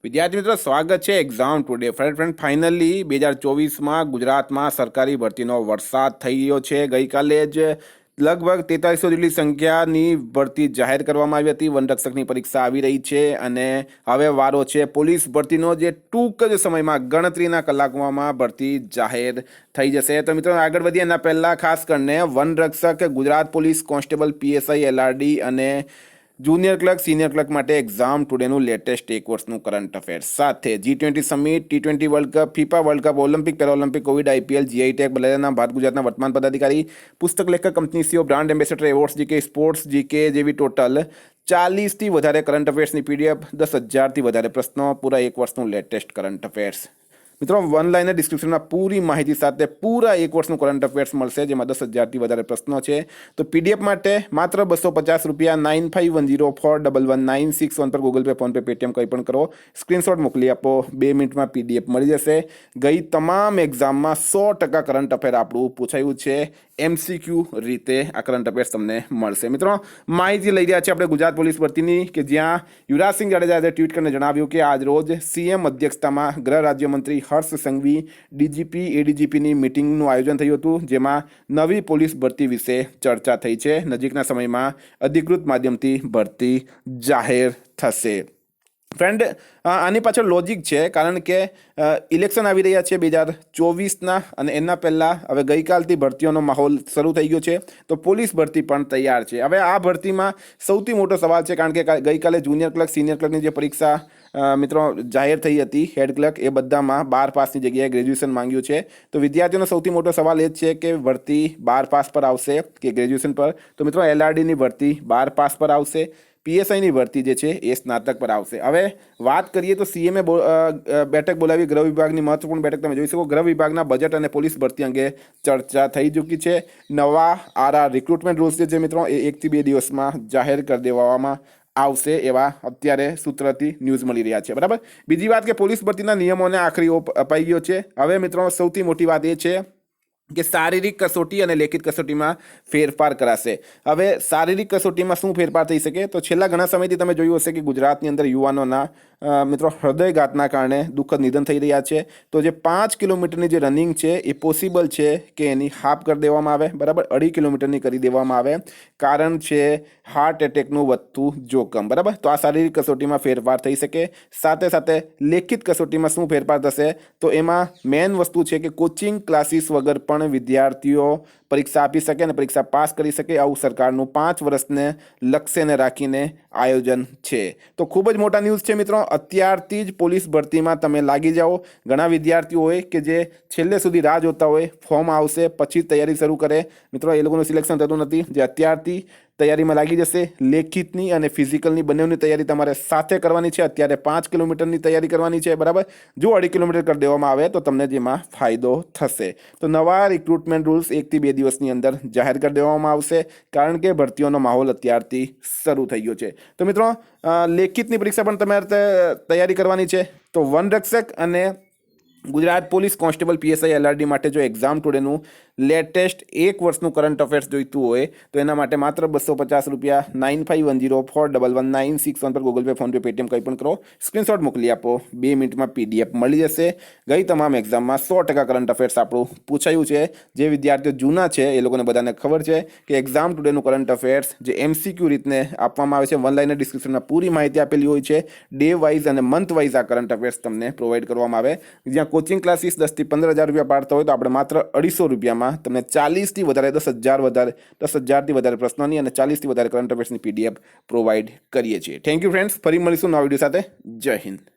વિદ્યાર્થી મિત્રો, સ્વાગત છે એક્ઝામ ટુડે. ફ્રેન્ડ ફાઇનલી 2024માં ગુજરાતમાં સરકારી ભરતીનો વરસાદ થઈ રહ્યો છે. ગઈકાલે જ લગભગ 4300 જેટલી સંખ્યાની ભરતી જાહેર કરવામાં આવી હતી. વનરક્ષકની પરીક્ષા આવી રહી છે અને હવે વારો છે પોલીસ ભરતીનો, જે ટૂંક જ સમયમાં ગણતરીના કલાકોમાં ભરતી જાહેર થઈ જશે. તો મિત્રો આગળ વધીએ એના પહેલાં ખાસ કરીને વનરક્ષક, Gujarat police constable, PSI, LRD અને જુનિયર ક્લર્ક, સિનિયર ક્લર્ક માટે એક્ઝામ ટુડેનું લેટેસ્ટ એક વર્ષનું કરંટ અફેર્સ સાથે G20 summit, T20 world cup, FIFA world cup, Olympic, Paralympic, Covid, IPL, GI tag, બલેના ભારત ગુજરાતના વર્તમાન પદાધિકારી, પુસ્તક લેખક, company CEO, brand ambassador, awards, GK, sports, GK જેવી ટોટલ 40થી વધારે કરંટ અફેર્સની પીડીએફ, 10,000થી વધારે પ્રશ્નો, પૂરા એક વર્ષનું લેટેસ્ટ કરંટ અફેર્સ. મિત્રો ઓનલાઈન ડિસ્ક્રિપ્શનમાં પૂરી માહિતી સાથે પૂરા એક વર્ષનું કરંટ અફેર્સ મળશે, જેમાં 10,000થી વધારે પ્રશ્નો છે. તો પીડીએફ માટે માત્ર ₹250, 9510411961 પર ગૂગલ પે, ફોનપે, પેટીએમ કંઈ પણ કરો, સ્ક્રીનશોટ મોકલી આપો, 2 મિનિટમાં પીડીએફ મળી જશે. ગઈ તમામ એક્ઝામમાં 100% કરંટ અફેર આપણું પૂછાયું છે. MCQ રીતે આ કરંટ અફેર્સ તમને મળશે. મિત્રો માહિતી લઈ રહ્યા છે આપણે ગુજરાત પોલીસ ભરતીની, કે જ્યાં યુવરાજસિંહ જાડેજાએ ટ્વીટ કરીને જણાવ્યું કે આજ રોજ સીએમ અધ્યક્ષતામાં ગૃહ રાજ્યમંત્રી હર્ષ સંઘવી, ડીજીપી, એડીજીપીની મિટિંગનું આયોજન થયું હતું, જેમાં નવી પોલીસ ભરતી વિશે ચર્ચા થઈ છે. નજીકના સમયમાં અધિકૃત માધ્યમથી ભરતી જાહેર થશે. ફ્રેન્ડ, આની પાછળ લોજિક છે, કારણ કે ઇલેક્શન આવી રહ્યા છે 2024ના, અને એના પહેલાં હવે ગઈકાલથી ભરતીઓનો માહોલ શરૂ થઈ ગયો છે. તો પોલીસ ભરતી પણ તૈયાર છે. હવે આ ભરતીમાં સૌથી મોટો સવાલ છે, કારણ કે ગઈકાલે જુનિયર ક્લર્ક, સિનિયર ક્લર્કની જે પરીક્ષા મિત્રો જાહેર થઈ હતી, હેડ ક્લર્ક, એ બધામાં 12 પાસની જગ્યાએ ગ્રેજ્યુએશન માંગ્યું છે. તો વિદ્યાર્થીઓનો સૌથી મોટો સવાલ એ જ છે કે ભરતી 12 પાસ પર આવશે કે ગ્રેજ્યુએશન પર. તો મિત્રો એલઆરડીની ભરતી 12 પાસ પર આવશે. પીએસઆઈની ભરતી જે છે એ સ્નાતક પર આવશે. હવે વાત કરીએ તો સીએમએ બેઠક બોલાવી, ગૃહ વિભાગની મહત્વપૂર્ણ બેઠક તમે જોઈ શકો. ગૃહ વિભાગના બજેટ અને પોલીસ ભરતી અંગે ચર્ચા થઈ ચૂકી છે. નવા આરઆર રિક્રુટમેન્ટ રૂલ્સ જે છે મિત્રો, એ 1 થી 2 દિવસમાં જાહેર કરી દેવામાં આવશે, એવા અત્યારે સૂત્રથી ન્યૂઝ મળી રહ્યા છે. બરાબર. બીજી વાત કે પોલીસ ભરતીના નિયમોને આખરી ઓપ અપાઈ ગયો છે. હવે મિત્રો સૌથી મોટી વાત એ છે કે શારીરિક કસોટી અને લેખિત કસોટીમાં ફેરફાર કરાશે. હવે શારીરિક કસોટીમાં શું ફેરફાર થઈ શકે? તો છેલ્લા ઘણા સમયથી તમે જોયું હશે કે ગુજરાતની અંદર યુવાનોના મિત્રો હૃદયઘાતના કારણે દુઃખદ નિધન થઈ રહ્યા છે. તો જે 5 કિલોમીટરની જે રનિંગ છે એ પોસિબલ છે કે એની હાફ કરી દેવામાં આવે, બરાબર, 2.5 કિલોમીટરની કરી દેવામાં આવે. કારણ છે હાર્ટ એટેકનું વધતું જોખમ. બરાબર. તો આ શારીરિક કસોટીમાં ફેરફાર થઈ શકે. સાથે સાથે લેખિત કસોટીમાં શું ફેરફાર થશે? તો એમાં મેઇન વસ્તુ છે કે કોચિંગ ક્લાસીસ વગર પણ વિદ્યાર્થીઓ પરીક્ષા આપી શકે અને પરીક્ષા પાસ કરી શકે. આવું સરકારનું 5 વર્ષને લક્ષ્યને રાખીને આયોજન છે. તો ખૂબ જ મોટા ન્યૂઝ છે મિત્રો. અત્યારથી જ પોલીસ ભરતીમાં તમે લાગી જાઓ. ઘણા વિદ્યાર્થીઓ હોય કે જે છેલ્લે સુધી રાહ જોતા હોય, ફોર્મ આવશે પછી તૈયારી શરૂ કરે. મિત્રો એ લોકોનું સિલેક્શન થતું નથી. જે અત્યારથી તૈયારીમાં લાગી જશે. લેખિતની અને ફિઝિકલની બંનેની તૈયારી તમારે સાથે કરવાની છે. અત્યારે 5 કિલોમીટરની તૈયારી કરવાની છે, બરાબર. જો 2.5 કિલોમીટર કરી દેવામાં આવે તો તમને જેમાં ફાયદો થશે. તો નવા રિક્રુટમેન્ટ રૂલ્સ 1 થી 2 દિવસની અંદર જાહેર કરી દેવામાં આવશે, કારણ કે ભરતીઓનો માહોલ અત્યારથી શરૂ થઈ ગયો છે. તો મિત્રો લેખિતની પરીક્ષા પણ તમારે તૈયારી કરવાની છે. તો વનરક્ષક અને Gujarat police constable, PSI, LRD માટે જો એક્ઝામ ટુડેનું લેટેસ્ટ એક વર્ષનું કરંટ અફેર્સ જોઈતું હોય તો એના માટે માત્ર ₹250, 9510411961 પર ગૂગલ પે, ફોનપે, પેટીએમ કંઈ પણ કરો, સ્ક્રીનશોટ મોકલી આપો, 2 મિનિટમાં પીડીએફ મળી જશે. ગઈ તમામ એક્ઝામમાં 100% કરંટ અફેર્સ આપણું પૂછાયું છે. જે વિદ્યાર્થીઓ જૂના છે એ લોકોને બધાને ખબર છે કે એક્ઝામ ટુડેનું કરંટ અફેર્સ જે MCQ રીતને આપવામાં આવે છે, ઓનલાઈન ડિસ્ક્રિપ્શનમાં પૂરી માહિતી આપેલી હોય છે. ડે વાઇઝ અને મંથ વાઇઝ આ કરંટ અફેર્સ તમને પ્રોવાઈડ કરવામાં આવે. જ્યાં કોચિંગ ક્લાસીસ 10 થી 15,000 રૂપિયા પાડતા હોય તો આપણે માત્ર ₹250 તમને 40થી વધારે 10,000થી વધારે પ્રશ્નોની અને 40થી વધારે કરંટ અફેર્સની પીડીએફ પ્રોવાઈડ કરીએ છીએ. Thank you friends. ફરી મળીશું નવા વિડીયો સાથે. જય હિન્દ.